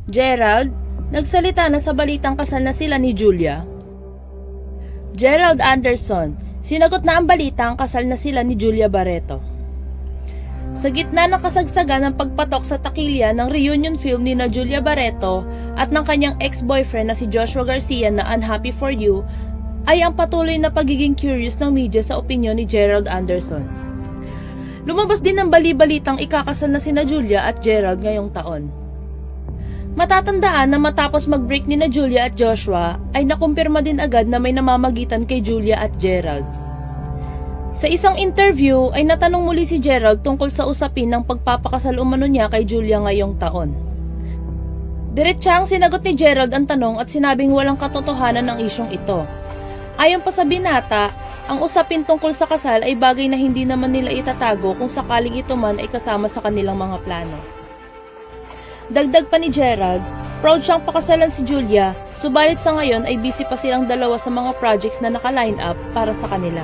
Gerald, nagsalita na sa balitang kasal na sila ni Julia. Gerald Anderson, sinagot na ang balitang kasal na sila ni Julia Barreto. Sa gitna ng kasagsagan ng pagpatok sa takilya ng reunion film ni na Julia Barreto at ng kanyang ex-boyfriend na si Joshua Garcia na Unhappy for You, ay ang patuloy na pagiging curious ng media sa opinyon ni Gerald Anderson. Lumabas din ang bali-balitang ikakasal na sina Julia at Gerald ngayong taon. Matatandaan na matapos mag-break ni na Julia at Joshua ay nakumpirma din agad na may namamagitan kay Julia at Gerald. Sa isang interview ay natanong muli si Gerald tungkol sa usapin ng pagpapakasal umano niya kay Julia ngayong taon. Diretsahang sinagot ni Gerald ang tanong at sinabing walang katotohanan ng isyong ito. Ayon pa sa binata, ang usapin tungkol sa kasal ay bagay na hindi naman nila itatago kung sakaling ito man ay kasama sa kanilang mga plano. Dagdag pa ni Gerald, proud siyang pakasalan si Julia, subalit sa ngayon ay busy pa silang dalawa sa mga projects na naka-line up para sa kanila.